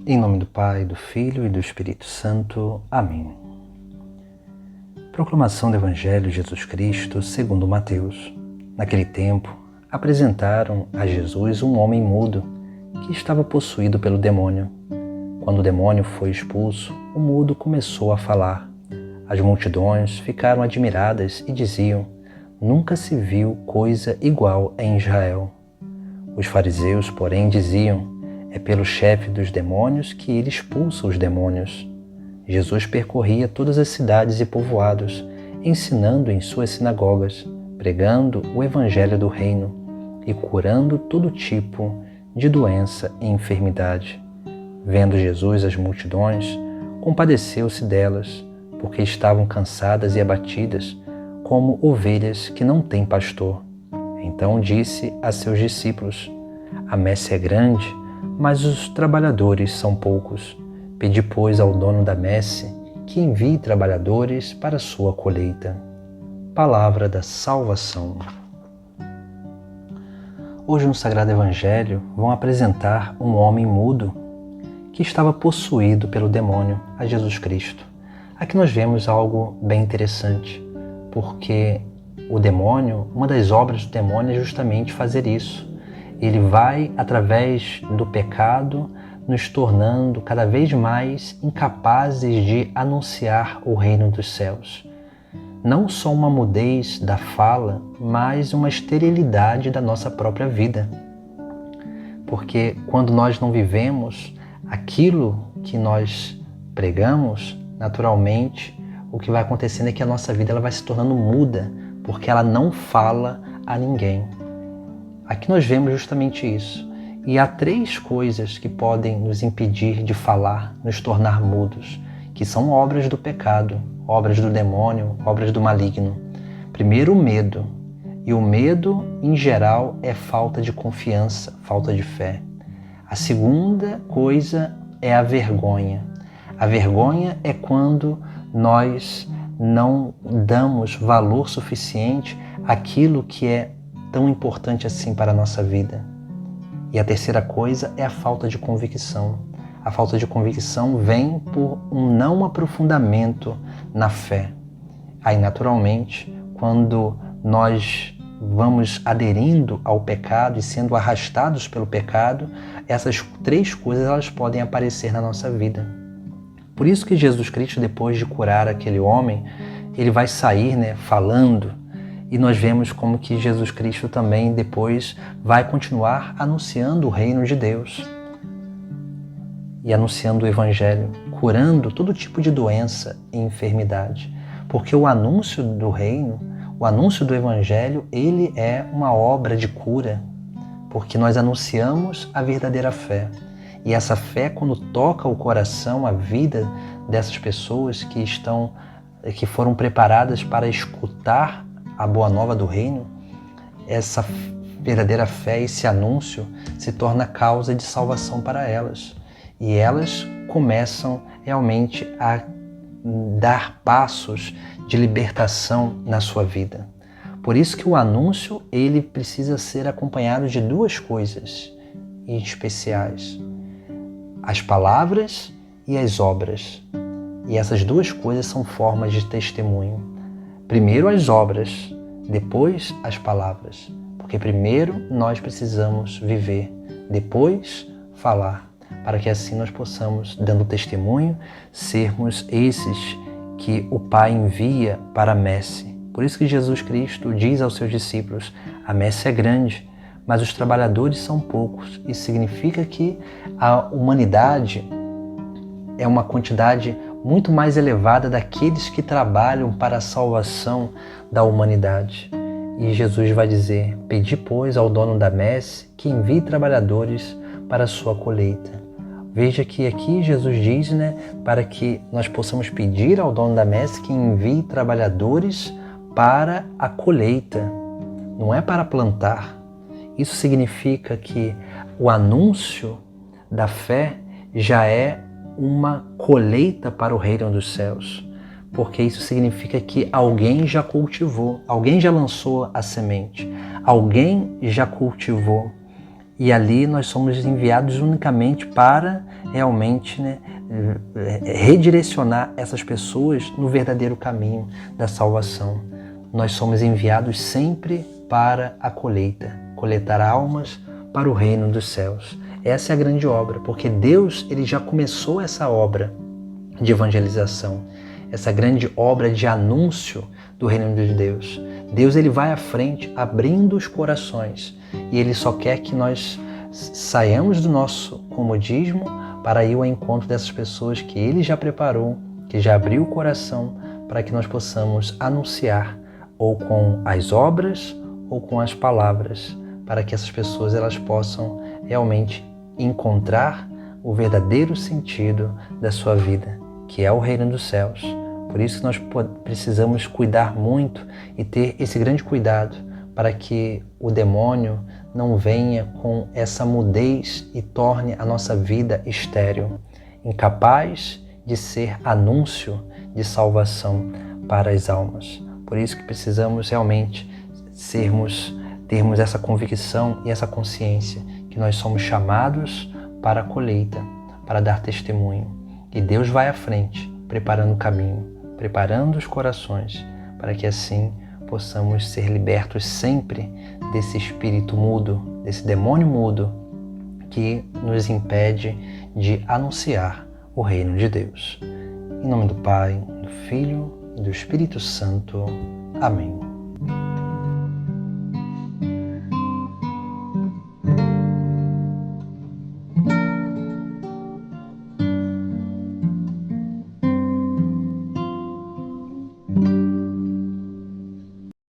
Em nome do Pai, do Filho e do Espírito Santo. Amém. Proclamação do Evangelho de Jesus Cristo segundo Mateus. Naquele tempo, apresentaram a Jesus um homem mudo que estava possuído pelo demônio. Quando o demônio foi expulso, o mudo começou a falar. As multidões ficaram admiradas e diziam: nunca se viu coisa igual em Israel. Os fariseus, porém, diziam: é pelo chefe dos demônios que ele expulsa os demônios. Jesus percorria todas as cidades e povoados, ensinando em suas sinagogas, pregando o evangelho do reino e curando todo tipo de doença e enfermidade. Vendo Jesus as multidões, compadeceu-se delas, porque estavam cansadas e abatidas, como ovelhas que não têm pastor. Então disse a seus discípulos: a messe é grande, mas os trabalhadores são poucos. Pedi, pois, ao dono da messe que envie trabalhadores para a sua colheita. Palavra da salvação. Hoje no Sagrado Evangelho vão apresentar um homem mudo que estava possuído pelo demônio a Jesus Cristo. Aqui nós vemos algo bem interessante, porque o demônio, uma das obras do demônio é justamente fazer isso. Ele vai, através do pecado, nos tornando cada vez mais incapazes de anunciar o reino dos céus. Não só uma mudez da fala, mas uma esterilidade da nossa própria vida. Porque quando nós não vivemos aquilo que nós pregamos, naturalmente, o que vai acontecendo é que a nossa vida ela vai se tornando muda, porque ela não fala a ninguém. Aqui nós vemos justamente isso. E há 3 coisas que podem nos impedir de falar, nos tornar mudos, que são obras do pecado, obras do demônio, obras do maligno. Primeiro, o medo. E o medo, em geral, é falta de confiança, falta de fé. A segunda coisa é a vergonha. A vergonha é quando nós não damos valor suficiente àquilo que é tão importante assim para a nossa vida. E a terceira coisa é a falta de convicção. A falta de convicção vem por um não aprofundamento na fé. Aí, naturalmente, quando nós vamos aderindo ao pecado e sendo arrastados pelo pecado, essas 3 coisas elas podem aparecer na nossa vida. Por isso que Jesus Cristo, depois de curar aquele homem, ele vai sair, falando. E nós vemos como que Jesus Cristo também depois vai continuar anunciando o reino de Deus e anunciando o Evangelho, curando todo tipo de doença e enfermidade. Porque o anúncio do reino, o anúncio do Evangelho, ele é uma obra de cura, porque nós anunciamos a verdadeira fé. E essa fé, quando toca o coração, a vida dessas pessoas que foram preparadas para escutar a boa nova do reino, essa verdadeira fé, esse anúncio se torna causa de salvação para elas. E elas começam realmente a dar passos de libertação na sua vida. Por isso que o anúncio ele precisa ser acompanhado de 2 coisas especiais: as palavras e as obras. E essas 2 coisas são formas de testemunho. Primeiro as obras, depois as palavras. Porque primeiro nós precisamos viver, depois falar, para que assim nós possamos, dando testemunho, sermos esses que o Pai envia para a messe. Por isso que Jesus Cristo diz aos seus discípulos: a messe é grande, mas os trabalhadores são poucos. Isso significa que a humanidade é uma quantidade muito mais elevada daqueles que trabalham para a salvação da humanidade. E Jesus vai dizer: pedi, pois, ao dono da messe que envie trabalhadores para a sua colheita. Veja que aqui Jesus diz, para que nós possamos pedir ao dono da messe que envie trabalhadores para a colheita, não é para plantar. Isso significa que o anúncio da fé já é uma colheita para o reino dos céus, porque isso significa que alguém já cultivou, alguém já lançou a semente, alguém já cultivou E ali nós somos enviados unicamente para realmente, redirecionar essas pessoas no verdadeiro caminho da salvação. Nós somos enviados sempre para a colheita, coletar almas para o reino dos céus. Essa é a grande obra, porque Deus ele já começou essa obra de evangelização, essa grande obra de anúncio do reino de Deus. Deus ele vai à frente, abrindo os corações, e ele só quer que nós saiamos do nosso comodismo para ir ao encontro dessas pessoas que ele já preparou, que já abriu o coração para que nós possamos anunciar, ou com as obras ou com as palavras, para que essas pessoas elas possam realmente encontrar o verdadeiro sentido da sua vida, que é o reino dos céus. Por isso que nós precisamos cuidar muito e ter esse grande cuidado para que o demônio não venha com essa mudez e torne a nossa vida estéril, incapaz de ser anúncio de salvação para as almas. Por isso que precisamos realmente termos essa convicção e essa consciência que nós somos chamados para a colheita, para dar testemunho. E Deus vai à frente, preparando o caminho, preparando os corações, para que assim possamos ser libertos sempre desse espírito mudo, desse demônio mudo que nos impede de anunciar o reino de Deus. Em nome do Pai, do Filho e do Espírito Santo. Amém.